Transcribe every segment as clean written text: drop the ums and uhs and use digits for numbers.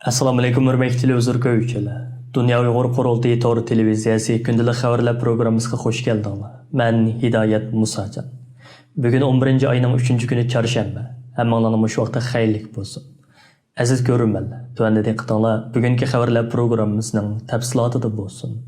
Assalomu alaykum hurmatli televizor ko'ruvchilar. Dunya Uyghur Qurultiyi to'g'ri televiziyasi kundalik xəvərlər proqramımızga xoş gəldinglar. Mən Hidayat Musacan. Bugün 11 ayının 3-cü günü çarşamba. Hammalarning shu vaqtda xayrlik bo'lsin. Aziz ko'ruvchilar, tuanda diqqatinglar bugungi xəvərlər proqramımızning tafsilotida bo'lsin.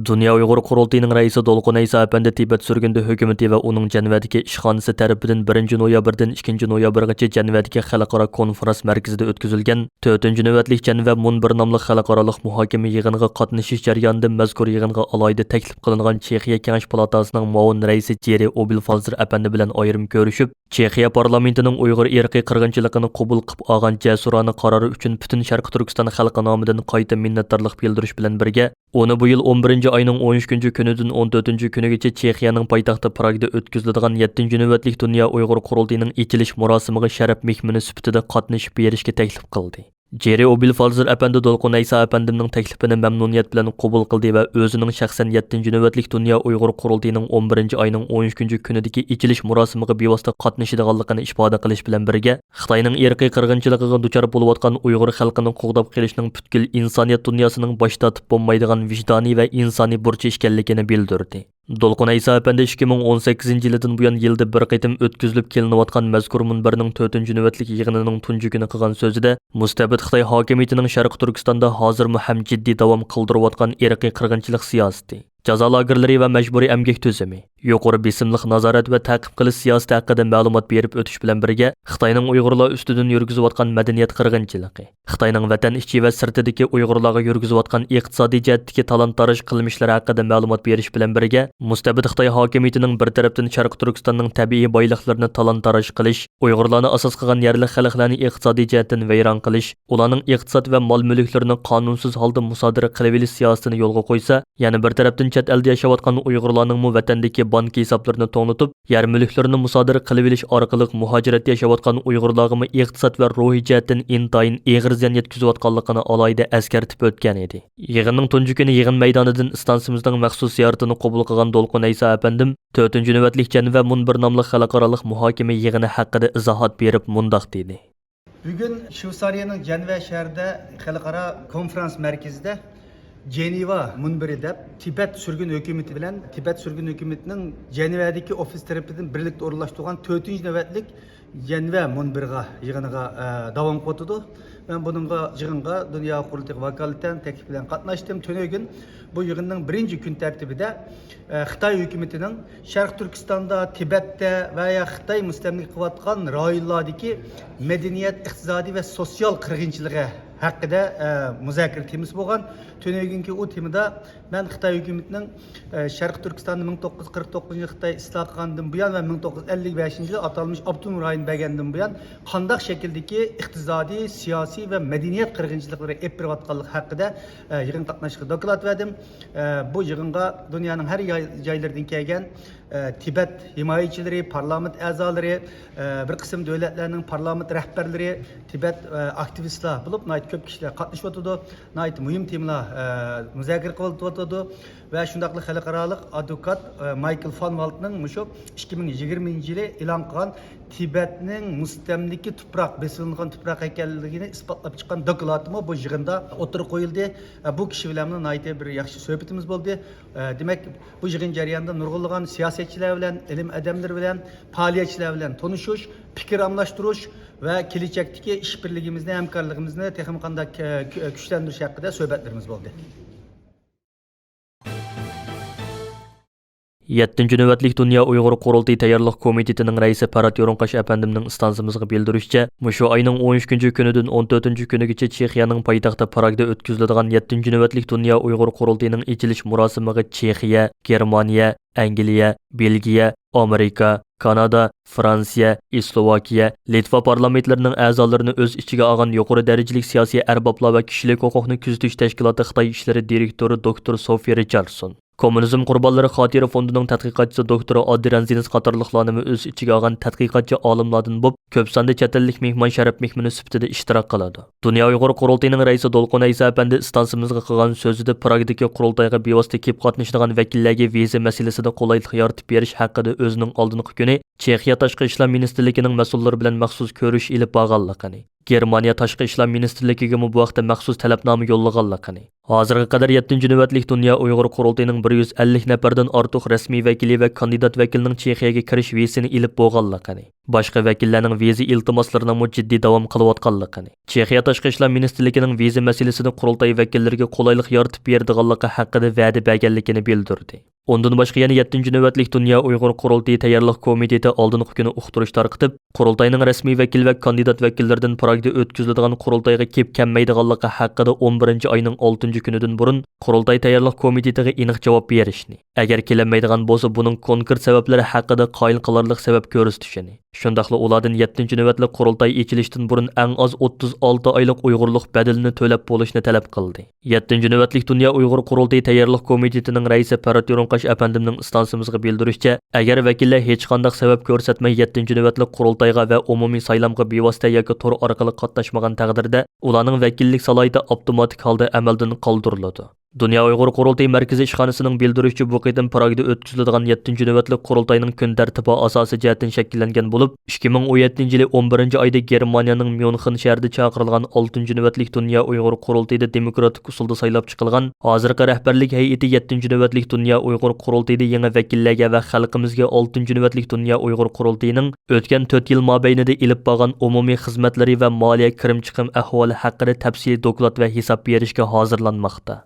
Dunya Uyghur Qurultiyining raisi Dolqun Aysa Efendi Tibet sürgündü hükümeti ve onun Cenvedeki işxanası tarafından 1 noyabrdan 2 noyabrgacha Cenvedeki xalqaro konferans merkezinde ötküzülgen 4. növbetlik Cenve Munbir namlı xalqaralıq muhakeme yığınıga qatnashish jarayonida mazkur yığınga alayda taklif qilingan Chexiya Kengash palatasının muavin raisi Jeri Obilfazir Efendi bilan ayırım görüşüp, Chexiya parlamentining Uyghur irqiy qirg'inchiligini qabul qilib olgan jasurona qarori uchun butun Sharq Turkiston xalqi nomidan qayta minnatdorlik bildirish bilan birga, onu bu yil 11 ayning 13 kunidan 14 kunigacha Chexiyaning poytaxti Pragda o'tkaziladigan 7 navbatlik Dunya Uyg'ur Qurultiyining ochilish murosimiga sharaf mehmoni sifatida qatnashib berishga taklif qildi. Jeri Obilfazir Efendi Dolqun Aysa Efendimning taklifini mamnuniyat bilan qabul qildi va o'zining shaxsan 7 navbatlik Dunya Uyg'ur Qurultiyining 11 ayning 13 kunidagi ochilish murosimiga bevosita qatnashadiganligini ifoda qilish bilan birga, Xitoyning irqiy qirg'inchiligiga duchor bo'layotgan Uyg'ur xalqining qo'g'dab kelishning butkul insoniyat dunyosining bosh tortib bo'lmaydigan vijdoniy va insoniy burchi ekanligini bildirdi. Dolqun Aysa Efendi 2018 yildan buyon yilda bir qitim o'tkazilib kelinayotgan mazkur munbarning 4 navbatlik yig'inining tunji kuni qilgan so'zida mustabid Xitoy hokimiyatining Sharq Turkistonda hozir ham jiddiy davom qildirayotgan irqiy qirg'inchilik siyosati, jazo lagerlari va majburiy emgak tuzumi, yuqori besimliq nazorat va ta'qib qilish siyosati haqida ma'lumot berib o'tish bilan birga, Xitoyning Uyg'urlar ustidan yurgizayotgan madaniyat qirg'inchiligi, Xitoyning vatan ichi va sirtidagi Uyg'urlarga yurgizayotgan iqtisodiy jihatdagi talon-taroj qilmishlari haqida ma'lumot berish bilan birga, mustabid Xitoy hokimiyatining bir tarafdan Sharq Turkistonning tabiiy boyliqlarini talon-taroj qilish, Uyg'urlarni asos qilgan yerli xalqlarni iqtisodiy jihatdan vayron qilish, ularning iqtisod va mol-mulklarini qonunsiz holda musodara qilib olish siyosatini yo'lga qo'ysa, yana bir tarafdan chet elda yashayotgan Uyg'urlarning vatandagi bank hisoblarini to'nglatib, yer mulklarini musodara qilib olish orqali muhojiratda yashayotgan Uyg'urlarga iqtisod va ruhiy jihatdan intayin og'ir ziyon yetkazayotganligini alayda eskartib o'tgan edi. Yig'inning tunji kuni yig'in maydonidan stansimizning maxsus ziyoratini qabul qilgan Dolqun Aysa Efendim 4 navbatlik Cenve Munbir nomli xalqarалық muhokama yig'ini haqida izohat berib mundoq dedi. Bugun Shveysariyaning Cenve shahrida xalqaro konferans markazida Ceneva munbiri deb Tibet sürgün hükümeti bilen Tibet sürgün hükümetinin Ceneva'daki ofis tarafından birlikte orlaştırılan 4. nöbetlik Cenve munbiriga yığınıga davam qildi. Ben bununla yığınga Dunya Qurultiyi vakaleten teklif bilen qatnaştım. Tönö gün bu yığının birinci gün tertibide Xitoy hükümetinin Sharq Turkistonda, Tibet'te veya Xitoy müstemlik kıvatkan rayonlardaki medeniyet, iqtisadi ve sosyal qirg'inchiligi haqida muzokara temasi bo'lgan. Tönögünki o temada ben Xitoy hükümetinin Sharq Turkistonda 1949 Xitoy isloh qilgandan buyon va 1955 yilda atalmış Abdunur rayoni bergandan buyon qandaq shakldagi iqtisodiy, siyosiy va madaniyat qirg'inchiliklari olib borayotganligi haqida yig'in qatnashishga doklad berdim. Bu yig'inga dunyoning har joylaridan kelgan Tibet himoyachileri, parlament a'zolari, bir qism davlatlarning parlament rahbarlari, Tibet aktivistlar bo'lib, ko'p kishilar qatnashib o'tdi. Muhim temalar muzokara qilib o'tdi va shundaqli xalqarалық advokat Michael Van Waltning mushu 2020 yili e'lon qilgan Tibetning mustamliki tuproq, besilgan tuproq ekanligini isbotlab chiqqan dokladimi bu yig'inda o'tirib qo'yildi. Bu kishi bilan bir yaxshi suhbatimiz bo'ldi. Demak, bu yig'in jarayonida nurg'unlagan siyosatchilar bilan, ilm adamlar bilan, faoliyatchilar bilan tanishish, fikr almashtirish va kelajakdagi ishbirligimizni, hamkorligimizni texnik qanday kuchlantirish haqida suhbatlarimiz bo'ldi. 7 navbatlik Dunya Uyg'ur Qurultiyi tayyorlik komitetining raisi Parat Yo'rinqash Efendimning stansimizga bildirishicha, mushu ayning 13 kunidan 14 kunigacha Chexiyaning poytaxti Pragda o'tkaziladigan 7 navbatlik Dunya Uyg'ur Qurultiyining ochilish murosimiga Chexiya, Germaniya, Angliya, Belgiya, Amerika, Kanada, Fransiya, Slovakiya, Litva parlamentlarining a'zolarini o'z ichiga olgan yuqori darajalik siyosiy arboblar va kishilik huquqni kuzatish tashkiloti Xitoy ishlari direktori doktor Sophie Richardson, Kommunizm qurbonlari xotira fondining tadqiqotchisi doktor Adrianzinis qatorliqlarni o'z ichiga olgan tadqiqotchi olimlardan bo'lib, ko'p sonli chet ellik mehmon sharaf mehmoni sifatida ishtirok qiladi. Dunya Uyg'ur qurultiyining raisi Dolqun Aysa apandi istansimizga qilgan so'zida Pragdagi qurultayga bevosita kelib qatnashadigan vakillarga viza masalasida qulaylik yaratib berish haqida o'zining oldingi kuni Chexiya tashqi ishlar ministrligining mas'ullari bilan maxsus ko'rish ilib borganligini, Germaniya tashqi ishlar ministrligiga bu vaqtda maxsus talabnoma yo'llaganligini, hozirga qadar 7-navbatlik Dunya Uyg'ur qurultiyining 150 nafardan ortiq rasmiy vakili va kandidat vakilning Chexiyaga kirish vizasini ilib bo'lganligini, boshqa vakillarning viza iltimoslarining jiddiy davom qilayotganligini, Chexiya tashqi ishlar ministrligining viza masalasida qurultiy vakillariga qulaylik yaratib berdiganligi haqida va'da berganligini bildirdi. Ondan boshqa yana 7-navbatlik Dunya Uyg'ur qurultiyi tayyorlik komiteti oldingi kuni uqtirish tarqitib, qurultayning rasmiy vakil va kandidat vakillaridan Pragda o'tkaziladigan qurultayga kelib kelmaydiganligi haqida 11-oyning 6-kunidan burun qurultay tayyorlik komitetiga aniq javob berishni, agar kelinmaydigan bo'lsa buning konkret sabablari haqida qoyil qilarlik sabab ko'rsatishini, shundaqla ulardan 7-navbatlik qurultay echilishdan burun eng oz 36 oylik Uyg'urlik badalini to'lab bo'lishni talab qildi. 7-navbatlik Dunya Uyg'ur qurultiyi tayyorlik komitetining raisi Paratyurunqash apandimning istansimizga bildirishicha, agar vakillar hech qanday sabab ko'rsatmay 7-navbatlik qurultayga va umumiy saylamga bevosita yoki to'r orqali qatnashmagan taqdirda ularning vakillik salohiyati avtomatik holda amaldan qoldiriladi. Dunya Uyg'ur qurultiyi markaziy ishxonasining bildirishicha, bu qitim Pragda o'tkaziladigan 7-navbatlik qurultayning kun tartibi asosi jihatdan shakllangan bo'lib, 2017-yil 11-oyda Germaniyaning Myunxen shahrida chaqirilgan 6-navbatlik Dunya Uyg'ur qurultiyida demokratik usulda saylab chiqilgan hozirgi rahbarlik hay'ati 7-navbatlik Dunya Uyg'ur qurultiyida yangi vakillarga va xalqimizga 6-navbatlik Dunya Uyg'ur qurultiyining o'tgan 4 yil mobaynida ilib borgan umumiy xizmatlari va moliya kirim-chiqim ahvoli haqida tafsiliy doklad va hisob berishga hozirlanmoqda.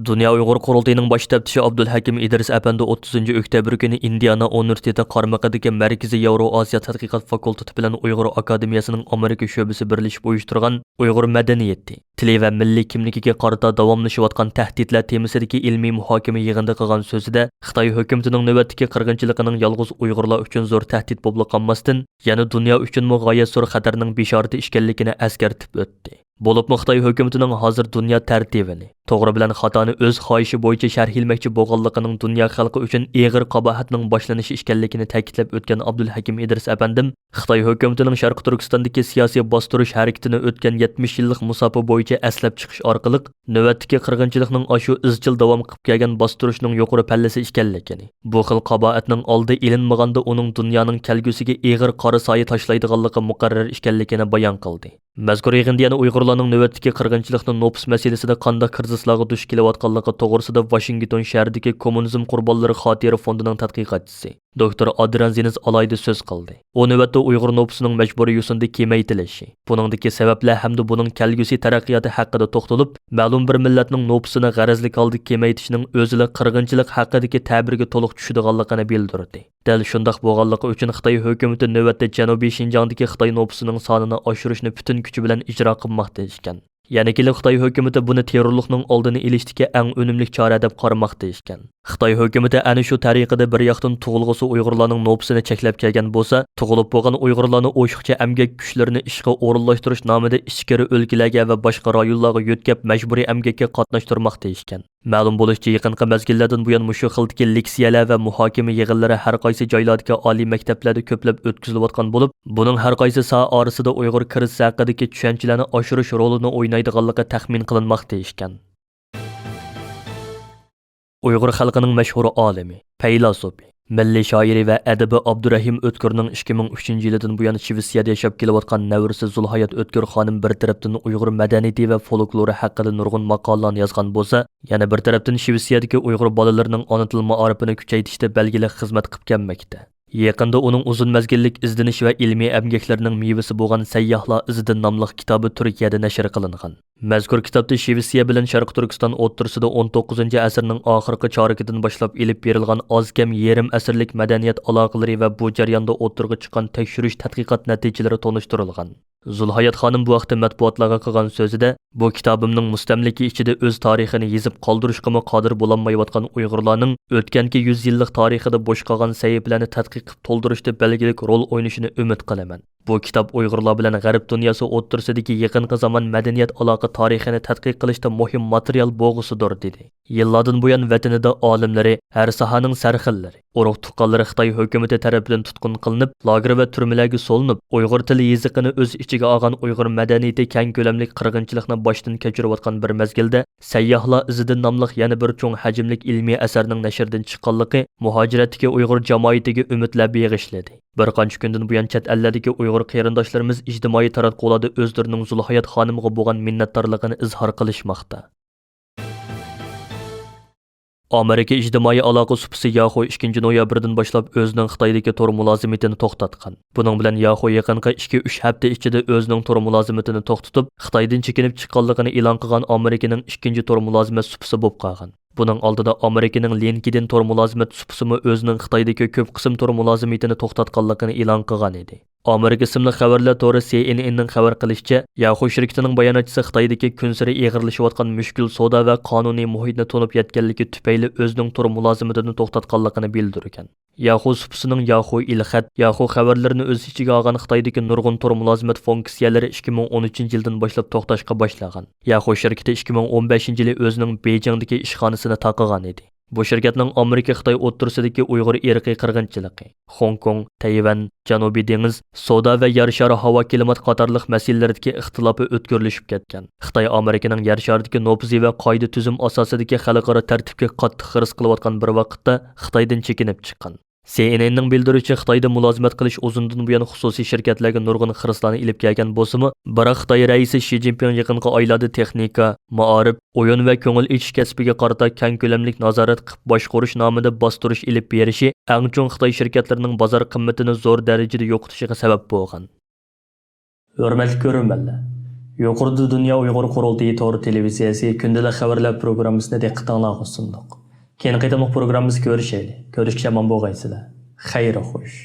Dunya Uyg'ur qurultiyining bosh taftishi Abdulhakim Idris apandi 30 oktyabr kuni Indiana universiteti qarmaqidagi Markaziy Yevroasiyo tadqiqot fakulteti bilan Uyg'ur akademiyasining Amerika sho'basi birlashib uyushtirgan Uyg'ur madaniyati, tili va milliy kimligiga qarata davomlashayotgan tahdidlar temasidagi ilmiy muhokama yig'inida qilgan so'zida Xitoy hukumatining navbatdagi qirg'inchiligining yolg'iz Uyg'urlar uchun zo'r tahdid bo'lib qolmasdan, yana dunyo uchun g'oyat zo'r xatarning bishorati ekanligini eskartib o'tdi. Bo'libmi Xitoy hukumatining hozir dunyo tartibini, to'g'ri bilan xatoni o'z xohishi bo'yicha sharhlmoqchi bo'lganligining dunyo xalqi uchun eg'ir qabohatning boshlanishi ekanligini ta'kidlab o'tgan Abdulhakim Idris apandim, Xitoy hukumatining Sharqi Turkistondagi siyosiy bostirish harakatini o'tgan 70 yillik musofa bo'yicha aslab chiqish orqali navbatdagi qirg'inchilikning ashu izchil davom qilib kelgan bostirishning yuqori pallasi ekanligini, bu xil qabohatning oldi ilinmaganda uning dunyoning kelgusiga eg'ir qora soya tashlaydiganligi muqarrar ekanligini bayon qildi. Mazkur yig'inda yana Uyg'urlarning navbatdagi qirg'inchilikning nopus masalasida qanday krizislarga duch kelayotganligi to'g'risida Washington shahridagi kommunizm qurbonlari xotira fondining tadqiqotchisi doktor Adrianzinis alayda so'z qildi. U navbatda Uyg'ur nopusining majburiy yo'sinda kemaytilishi, buningdagi sabablar hamda buning kelgusi taraqqiyoti haqida to'xtalib, ma'lum bir millatning nopusini g'arazlik holda kemaytishining o'zida qirg'inchilik haqidagi ta'birga to'liq tushadiganligini bildirdi. Dal shundaq bo'lganligi uchun Xitoy hukumati navbatda Janubiy Shinjongdagi Xitoy nopusining sonini oshirishni butun kuchi bilan ijro qilmoqda ekan. Yana kelib Xitoy hukumati buni terrorlikning oldini olishdagi eng unumli chora deb qaramoqda ekan. Xitoy hukumati ana shu tariqada bir yoqdan tug'ilg'usi Uyg'urlarning nopusini cheklab kelgan bo'lsa, tug'ilib bo'lgan Uyg'urlarni o'shiqcha emgak kuchlarini ishga o'rinlashtirish nomida ichkari o'lkalarga va boshqa rayonlarga yo'tkab majburiy emgakka qatnashtirmoqda ekan. Ma'lum bo'lishicha, yaqinqi mezgillardan buyon mushu xildagi leksiyalar va muhokama yig'inlari har qaysi joylardagi oliy maktablarda ko'plab o'tkazilayotgan bo'lib, buning har qaysi soha orasida Uyg'ur krizisi haqidagi tushunchalarni oshirish rolini o'ynaydiganligi taxmin qilinmoqda ekan. Uyg'ur xalqining mashhur olimi, faylasufi, milliy shoiri va adabi Abdurahim O'tkirning 2003-yildan buyon Shvetsiyada yashab kelayotgan navrisi Zulhayat O'tkir xonim bir tarafdan Uyg'ur madaniyati va folklori haqida nurg'un maqolalar yozgan bo'lsa, yana bir tarafdan Shvetsiyadagi Uyg'ur bolalarining ona til ma'orifini kuchaytirishda belgili xizmat qilib kelmoqda. Yaqinda uning uzun mazgillik izdinish va ilmiy emgaklarining mevasi bo'lgan Sayyohlar izidan nomli kitobi Turkiyada nashr qilingan. Mazkur kitobda Shvetsiya bilan Sharq Turkiston o'rtasida 19-asrning oxirgi choragidan boshlab elib berilgan oz-kam yarim asrlik madaniyat aloqalari va bu jarayonda o'tirg'i chiqqan tekshirish tadqiqot natijalari tonishtirilgan. Zulhayat xonim bu vaqtda matbuotlarga qilgan so'zida bu kitobimning mustamliki ichida o'z tarixini yezib qoldirishga qodir bo'lolmayotgan Uyg'urlarning o'tganki 100 yillik tarixida bo'sh qolgan sahifalarni tadqiq qilib to'ldirishda belgilik rol o'ynashini umid qilaman. Bu kitob Uyg'urlar bilan G'arb dunyosi o'rtasidagi yaqinqi zamon madaniyat aloqa tarixini tadqiq qilishda muhim material bo'g'isidir dedi. Yillardan buyon vatanida olimlari, har sohaning sarxillari, urug' tuqqanlari Xitoy hukumati tomonidan tutqun qilinib, lager va turmalarga solinib, Uyg'ur tili yoziqini o'z ichiga olgan Uyg'ur madaniyati keng ko'lamli qirg'inchilikni boshdan kechirayotgan bir mezgilda Sayyohlar izidan nomli yana bir cho'ng hajmlik ilmiy asarning nashrdan chiqqanligi muhojiratdagi Uyg'ur jamoatiga umidlar beg'ishladi. Bir qancha kundan buyon chet ellardagi Uyg'ur qarindoshlarimiz ijtimoiy taratqularda o'zlarining Zulhayat xonimga bo'lgan minnatdorligini izhor qilishmoqda. Amerika ijtimoiy aloqa supisi Yahoo 2 noyabrdan boshlab o'zining Xitoydagi tor mulozimatini to'xtatgan. Buning bilan Yahoo yaqinqi 2-3 hafta ichida o'zining tor mulozimatini to'xtatib, Xitoydan chekinib chiqqanligini e'lon qilgan Amerikaning ikkinchi tor mulozimat supisi bo'lib qolgan. Buning oldida Amerikaning LinkedIn tor mulozimat supisi o'zining Xitoydagi ko'p qism tor mulozimatini to'xtatganligini e'lon qilgan edi. Amerika ismli xabarlar to'ri CNN'ning xabar qilishicha, Yahoo shirkatining bayonotchisi Xitoydagi kun sari eg'irlashayotgan mushkul savdo va qonuniy muhitni to'nib yetganligi tufayli o'zining tor mulozimatini to'xtatganligini bildirgan. Yahoo supisining Yahoo ilxat, Yahoo xabarlarini o'z ichiga olgan Xitoydagi nurg'un tor mulozimat funksiyalari 2013-yildan boshlab to'xtashga boshlagan. Yahoo shirkati 2015-yili o'zining Beijingdagi ishxonasini taqagan edi. Bu shirkatning Amerika Xitoy o'rtasidagi Uyg'ur irqiy qirg'inchiligi, Hong Kong, Tayvan, Janubiy dengiz, savdo va yer shari havo klimat qatorliq masalalardagi ixtilofi o'tkirlashib ketgan. Xitoy Amerikaning yer sharidagi nopuzi va qoida tuzum asosidagi xalqaro tartibga qattiq xiris qilayotgan bir vaqtda Xitoydan chekinib chiqqan. CNN'ning bildirishicha Xitoyda mulozimat qilish uzundan buyon xususiy shirkatlarga nurg'un xiroslarni ilib kelgan bo'lsa-mu, biroq Xitoy raisi Shi Jinping yaqinqi oylarda texnika, ma'arif, o'yin va ko'ngil ichish kasbiga qarata keng ko'lamli nazorat qilib boshqarish nomida bostirish ilib berishi eng chong Xitoy shirkatlarining bozor qimmatini zo'r darajada yo'qitishiga sabab bo'lgan. Hurmatli ko'ruvchilar, yuqorida Dunya Uyg'ur Qurultiyi to'g'ri televiziyasi kündəlik xəvərlər pirugrammısini diqqətinizə sunduq. Keyin qaytamoq pirugrammimizni ko'rishaylik. Ko'rishga omon bo'lgaysizlar. Xayr xo'sh.